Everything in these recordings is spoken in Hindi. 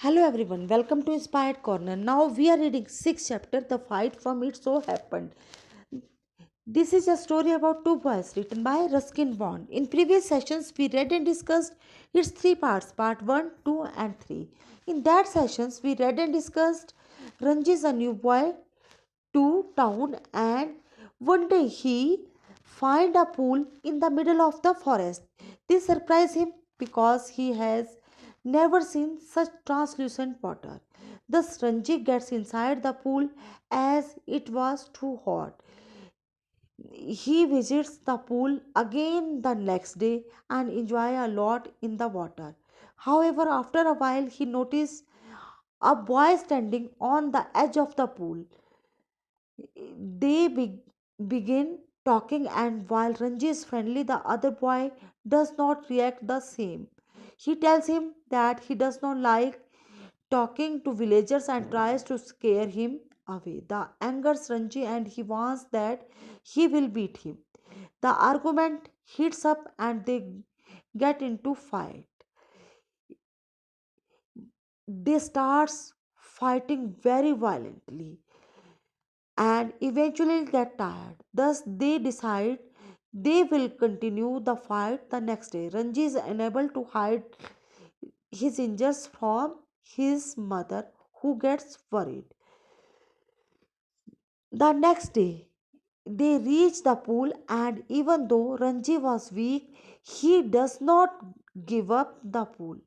Hello everyone, welcome to Inspired Corner. Now we are reading 6th chapter, The Fight from It So Happened. This is a story about two boys written by Ruskin Bond. In previous sessions, we read and discussed its three parts, part 1, 2 and 3. In that sessions, we read and discussed Ranji is a new boy to town and one day he find a pool in the middle of the forest. This surprised him because he has never seen such translucent water. Thus Ranjit gets inside the pool as it was too hot. He visits the pool again the next day and enjoy a lot in the water. However, after a while he noticed a boy standing on the edge of the pool. They begin talking, and while Ranji is friendly, the other boy does not react the same. He tells him that he does not like talking to villagers and tries to scare him away. The angers Ranji and he wants that he will beat him. The argument heats up and they get into fight. They starts fighting very violently and eventually get tired. Thus, they decide they will continue the fight the next day. Ranji is unable to hide his injuries from his mother, who gets worried. The next day, they reach the pool, and even though Ranji was weak, he does not give up the pool.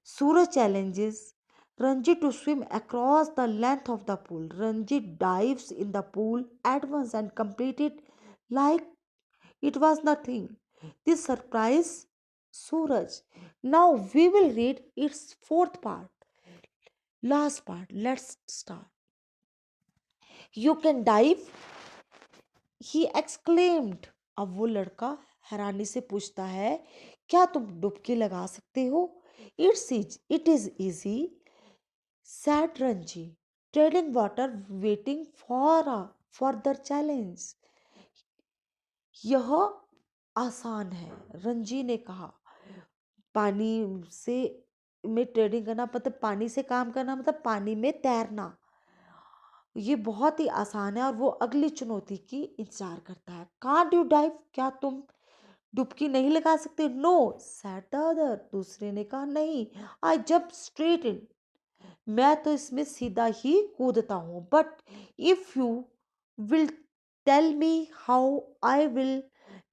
Suraj challenges Ranji to swim across the length of the pool. Ranji dives in the pool at once and completes it like it was nothing. This surprised Suraj. Now we will read its fourth part, last part. Let's start. You can dive, he exclaimed. अब वो लड़का हैरानी से पूछता है, क्या तुम डुबकी लगा सकते हो? It is easy, said Ranji, treading water, waiting for a further challenge. यह आसान है, रंजी ने कहा। पानी से में ट्रेडिंग करना मतलब पानी से काम करना मतलब पानी में तैरना, ये बहुत ही आसान है और वो अगली चुनौती की इंतजार करता है। कांट यू डाइव, क्या तुम डुबकी नहीं लगा सकते? नो, सैड द अदर, दूसरे ने कहा। नहीं, आई जंप स्ट्रेट इन, मैं तो इसमें सीधा ही कूदता हूँ। But if you will tell me how I will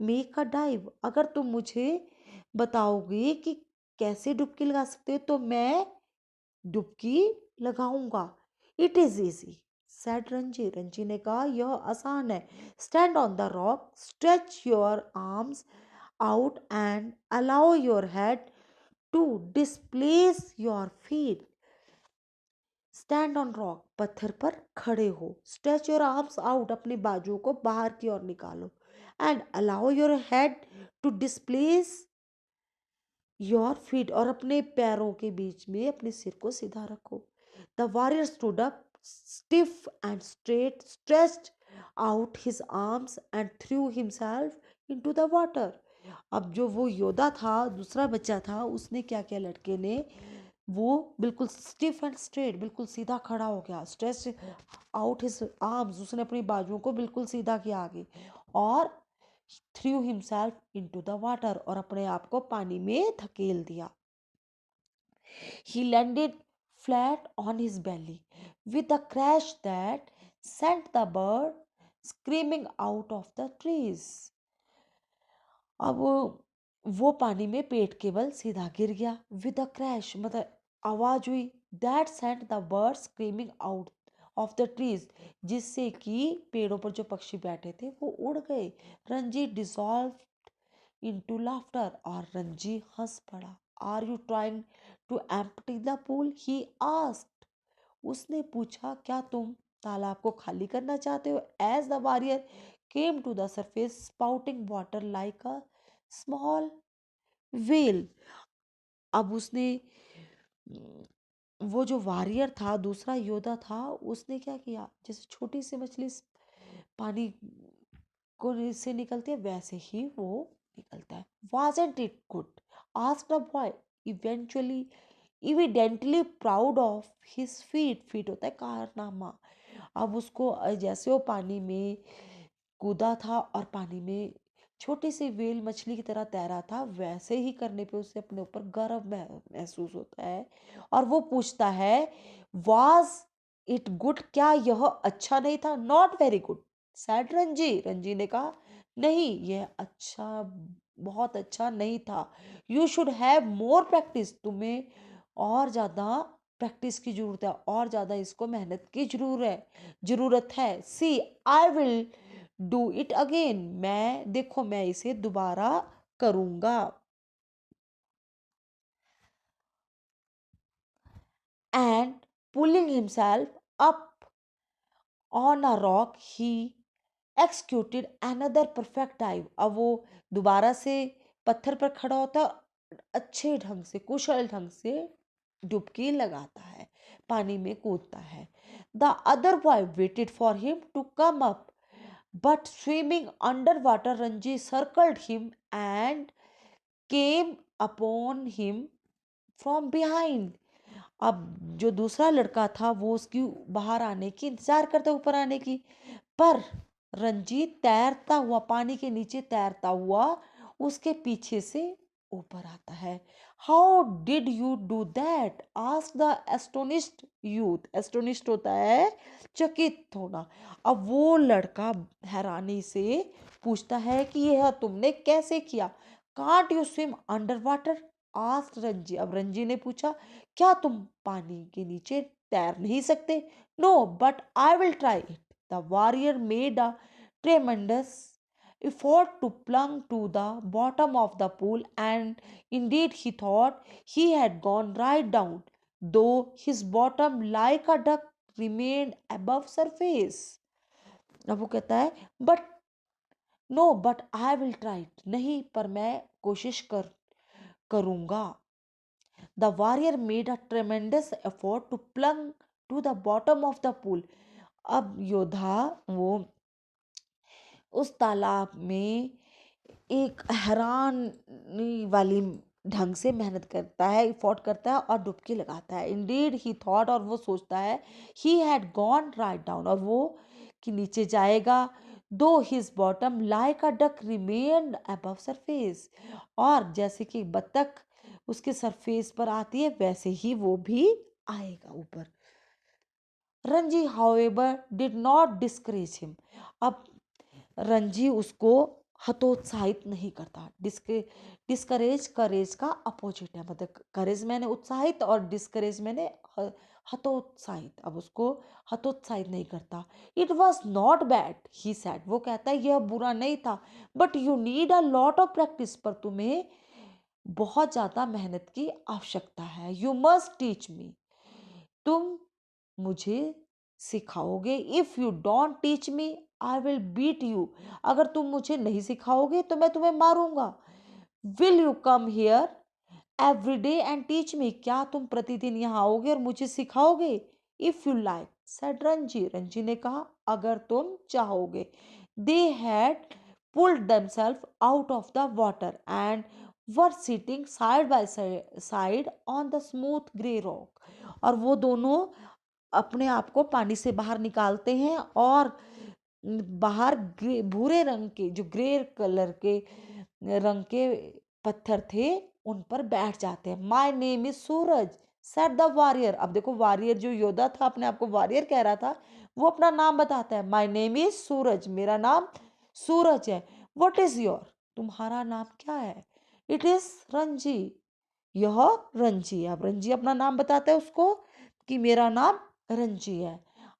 make a dive, अगर तुम मुझे बताओगे कि कैसे डुबकी लगा सकते हो तो मैं डुबकी लगाऊंगा। It is easy, said Ranji. Ranji ने कहा यह आसान है। Stand on the rock, stretch your arms out and allow your head to displace your feet. Stand on rock, पत्थर पर खड़े हो। स्ट्रेच योर आर्म्स आउट, अपने बाजुओं को बाहर की ओर निकालो। And allow your head to displace your feet, और अपने पैरों के बीच में अपने सिर को सीधा रखो। The warrior stood up stiff and straight, stretched out his arms and through himself into the water. अब जो वो योद्धा था, दूसरा बच्चा था, उसने क्या किया, लड़के ने वो बिल्कुल स्टिफ एंड स्ट्रेट, बिल्कुल सीधा खड़ा हो गया। स्ट्रेच आउट हिज आर्म्स, उसने अपनी बाजुओं को बिल्कुल सीधा किया आगे, और through himself into the water, और अपने आप को पानी में धकेल दिया। He landed flat on his belly with a crash that sent the bird screaming out of the trees. अब वो पानी में पेट केवल सीधा गिर गया। विद अ क्रैश मतलब आवाज हुई, that sent the bird screaming out of the trees, जिससे कि पेड़ों पर जो पक्षी बैठे थे वो उड़ गए। रंजी डिसॉल्व इनटू लाफ्टर, और रंजी हंस पड़ा। Are you trying to empty the pool, he asked, उसने पूछा, क्या तुम तालाब को खाली करना चाहते हो? As the warrior came to the surface spouting water like a small well. अब उसने वो जो वॉरियर था, दूसरा योद्धा था, उसने क्या किया, जैसे छोटी सी मछली पानी को से निकलती है वैसे ही वो निकलता है। Wasn't it good, asked the boy, eventually इविडेंटली proud of his feet. Feet होता है कारनामा। अब उसको जैसे वो पानी में कूदा था और पानी में छोटी सी व्हेल मछली की तरह तैरा था, वैसे ही करने पे उसे अपने ऊपर गर्व महसूस होता है। और वो पूछता है, वाज इट गुड? क्या यह अच्छा नहीं था? Not very good sad Ranji. Ranji ने कहा, नहीं, यह अच्छा, बहुत अच्छा नहीं था। You should have more practice. तुम्हें और ज़्यादा प्रैक्टिस की जरूरत है, और ज़्यादा इसको मेहनत की जरूरत है। See, I will do it again. मैं इसे दोबारा करूंगा। And pulling himself up on a rock he executed another perfect dive. अब वो दोबारा से पत्थर पर खड़ा होता है, अच्छे ढंग से, कुशल ढंग से डुबकी लगाता है, पानी में कूदता है। The other boy waited for him to come up, but swimming under water Ranji circled him and came upon him from behind. अब जो दूसरा लड़का था वो उसकी बाहर आने की इंतजार करता, ऊपर आने की, पर रंजीत तैरता हुआ, पानी के नीचे तैरता हुआ उसके पीछे से ऊपर आता है। How did you do that? Ask the astonished youth. Astonished होता है चकित होना। अब वो लड़का हैरानी से पूछता है कि यह तुमने कैसे किया? Can't you swim under water? Ask Ranji. अब रंजी ने पूछा, क्या तुम पानी के नीचे तैर नहीं सकते? No, but I will try it. The warrior made a tremendous effort to plunge to the bottom of the pool, and indeed he thought he had gone right down, though his bottom like a duck remained above surface. अब वो कहता है, but no, but I will try. नहीं, पर मैं कोशिश करूंगा। The warrior made a tremendous effort to plunge to the bottom of the pool. अब योद्धा वो उस तालाब में एक हैरानी वाली ढंग से मेहनत करता है, इफोर्ट करता है और डुबकी लगाता है। इंडीड ही थॉट, और वो सोचता है, he had gone write down, और वो कि नीचे जाएगा। दो his bottom like a duck remained above surface, और जैसे कि बतख उसके सरफेस पर आती है वैसे ही वो भी आएगा ऊपर। Ranji however did not discourage him. अब रंजी उसको हतोत्साहित नहीं करता। डिस्करेज करेज का अपोजिट है, मतलब करेज मैंने उत्साहित और डिस्करेज मैंने हतोत्साहित। अब उसको हतोत्साहित नहीं करता। It was not bad he said. वो कहता है यह बुरा नहीं था, but you need a lot of practice. पर तुम्हें बहुत ज्यादा मेहनत की आवश्यकता है। You must teach me. तुम मुझे सिखाओगे। If you don't teach me I will beat you. अगर तुम मुझे नहीं सिखाओगे तो मैं तुम्हें मारूंगा। Will you come here every day and teach me? क्या तुम प्रतिदिन यहाँ आओगे और मुझे सिखाओगे? If you like said Ranji. Ranji ने कहा, अगर तुम चाहोगे। They had pulled themselves out of the water and were sitting side by side on the smooth grey rock। और वो दोनों अपने आप को पानी से बाहर निकालते हैं और बाहर भूरे रंग के, जो ग्रे कलर के रंग के पत्थर थे, उन पर बैठ जाते हैं। My name is Suraj set the warrior. अब देखो, वॉरियर जो योद्धा था अपने आप को वॉरियर कह रहा था, वो अपना नाम बताता है। माई नेम इज सूरज, मेरा नाम सूरज है। What is your? तुम्हारा नाम क्या है? It is Ranji. यह रंजी। अब रंजी अपना नाम बताता है उसको कि मेरा नाम रंजी है।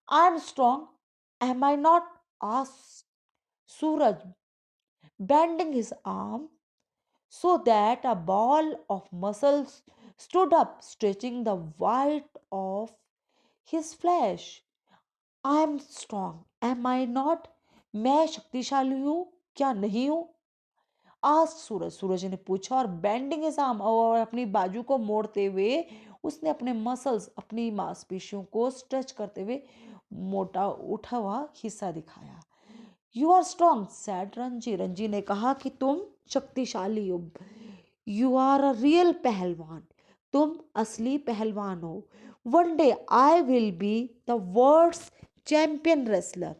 I am strong am I not? Asked Suraj, bending his arm so that a ball of muscles stood up, stretching the white of his flesh. I am strong, am I not? मैं शक्तिशाली हूँ, क्या नहीं हूँ? आज सूरज, सूरज ने पूछा, और बेंडिंग हिज आर्म, और अपनी बाजू को मोड़ते हुए उसने अपने मसल्स, अपनी मांसपेशियों को स्ट्रेच करते हुए मोटा उठा हुआ हिस्सा दिखाया। You are strong said Ranji. Ranji ने कहा कि तुम शक्तिशाली हो। यू आर अ रियल पहलवान। तुम असली पहलवान हो। One day I will be the world's champion wrestler,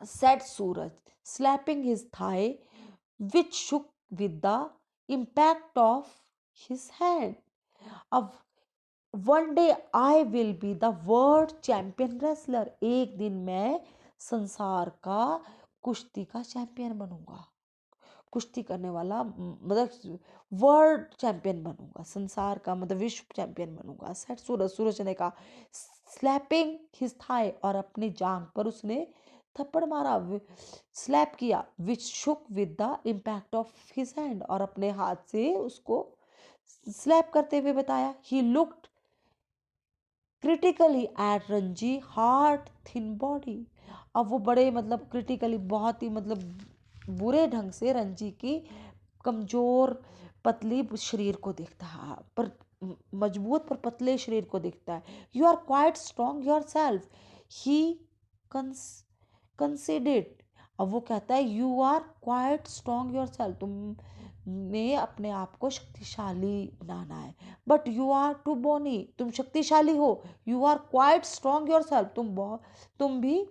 said Suraj, slapping his thigh, which shook with the impact of his hand. अब one day I will be the world champion wrestler, एक दिन मैं संसार का कुश्ती का चैंपियन बनूंगा, कुश्ती करने वाला मतलब वर्ल्ड चैंपियन बनूंगा, संसार का मतलब विश्व चैंपियन बनूंगा। सेट सूरज, सूरज ने कहा, स्लैपिंग हिज थाई, और अपनी जांग पर उसने थप्पड़ मारा, स्लैप किया, which shook with the impact of his hand, और अपने हाथ से उसको स्लैप करते हुए बताया। He looked critically at Ranji heart thin body. अब वो बड़े मतलब क्रिटिकली, बहुत ही मतलब बुरे ढंग से रंजी की कमजोर पतली शरीर को देखता है, पर मजबूत पर पतले शरीर को देखता है। You are quite strong yourself, he considered. अब वो कहता है you are quite strong yourself, तुमने अपने आप को शक्तिशाली बनाना है। But you are too bony, तुम शक्तिशाली हो। You are quite strong yourself, तुम भी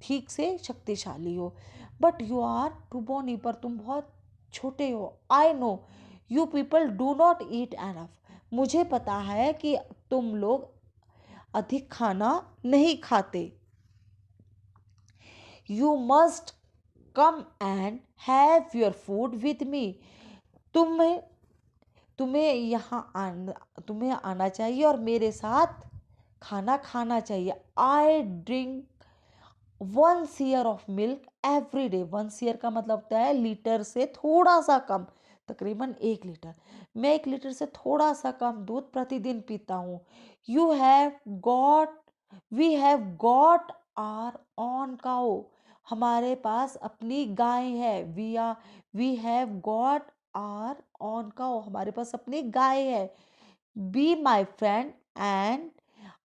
ठीक से शक्तिशाली हो। But you are too bony, पर तुम बहुत छोटे हो। I know you people do not eat enough, मुझे पता है कि तुम लोग अधिक खाना नहीं खाते। You must come and have your food with me, तुम्हें तुम्हें तुम्हें आना चाहिए और मेरे साथ खाना खाना चाहिए। I drink 1 seer of milk every day, 1 seer का मतलब होता है लीटर से थोड़ा सा कम, तकरीबन 1 लीटर। मैं 1 लीटर से थोड़ा सा कम दूध प्रतिदिन पीता हूँ। You have got we have got our own cow, हमारे पास अपनी गाय है। We have got our own cow, हमारे पास अपनी गाय है। Be my friend and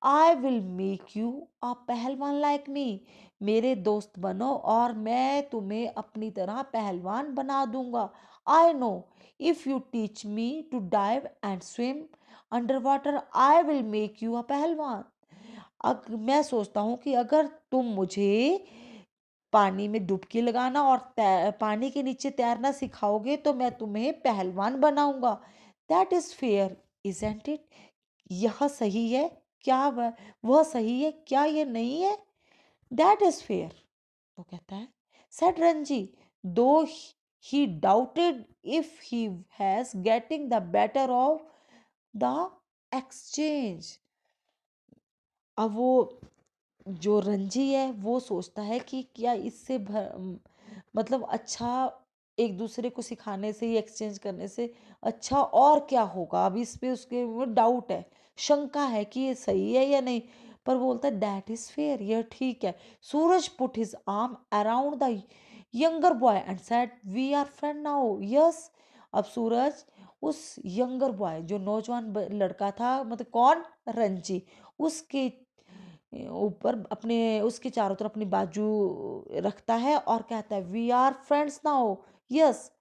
I will make you a pehlwan like मी, मेरे दोस्त बनो और मैं तुम्हें अपनी तरह पहलवान बना दूंगा। I know if you teach me to dive and swim under water I will make you a pehlwan. मैं सोचता हूँ कि अगर तुम मुझे पानी में डुबकी लगाना और पानी के नीचे तैरना सिखाओगे तो मैं तुम्हें पहलवान बनाऊंगा। That is fair isn't it, यह सही है क्या? वह सही है क्या, ये नहीं है? दैट इज फेयर, वो कहता है। Said Ranji, though he doubted if he has getting the better of the exchange. अब वो जो रंजी है वो सोचता है कि क्या इससे मतलब अच्छा, एक दूसरे को सिखाने से, ये एक्सचेंज करने से अच्छा और क्या होगा। अब इस पे उसके वो डाउट है, शंका है कि ये सही है या नहीं, पर बोलता है दैट इज फेयर, ये ठीक है। Suraj put his arm around the younger boy and said we are friend now, yes. अब सूरज उस यंगर बॉय, जो नौजवान लड़का था, मतलब कौन, रंजी, उसके ऊपर अपने, उसके चारों तरफ अपनी बाजू रखता है और कहता है we are friends now, yes,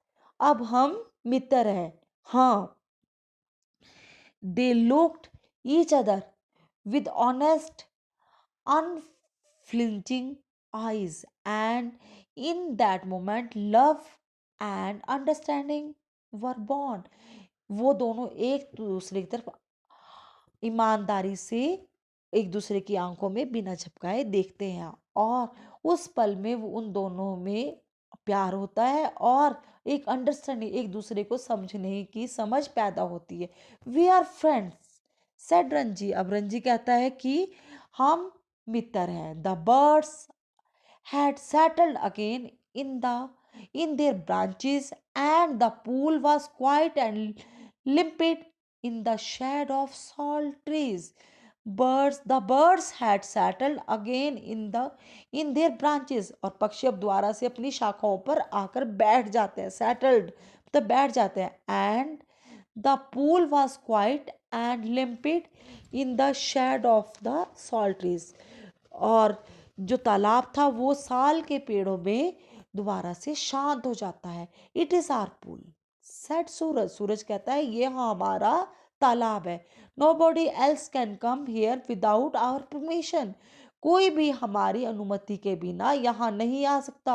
अब हम मित्र हैं। हाँ, they looked each other with honest, unflinching eyes, and in that moment, love and understanding were born. वो दोनों एक दूसरे की तरफ ईमानदारी से एक दूसरे की आंखों में बिना झपकाए देखते हैं, और उस पल में वो उन दोनों में प्यार होता है और एक अंडरस्टैंडिंग, एक दूसरे को समझने की समझ पैदा होती है। We are friends, said Ranji. अब रंजी कहता है कि हम मित्र हैं। The birds had settled again in their branches, and the pool was quiet and limpid in the shade of salt trees. The birds had settled again in their branches, और पक्षी अब दोबारा से अपनी शाखाओं पर आकर बैठ जाते हैं। सेटल्ड मतलब बैठ जाते हैं। And the pool was quite and limpid in the shade of the salt trees, और जो तालाब था वो साल के पेड़ों में दोबारा से शांत हो जाता है। It is our pool, said Suraj. Suraj कहता है ये हमारा तालाब है। Nobody else can come here without our permission. कोई भी हमारी अनुमति के बिना यहाँ नहीं आ सकता।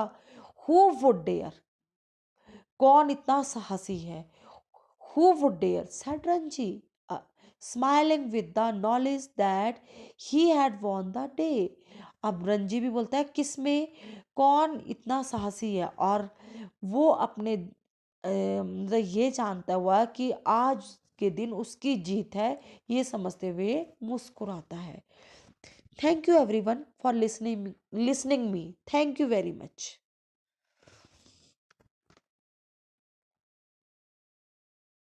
हु वुड डेयर, कौन इतना साहसी है। Who would dare said Ranji, smiling with the knowledge that he had won the day. अब रंजी भी बोलता है किसमें, कौन इतना साहसी है, और वो अपने मतलब ये जानता हुआ कि आज के दिन उसकी जीत है, ये समझते हुए मुस्कुराता है। Thank you everyone for listening me. Thank you very much.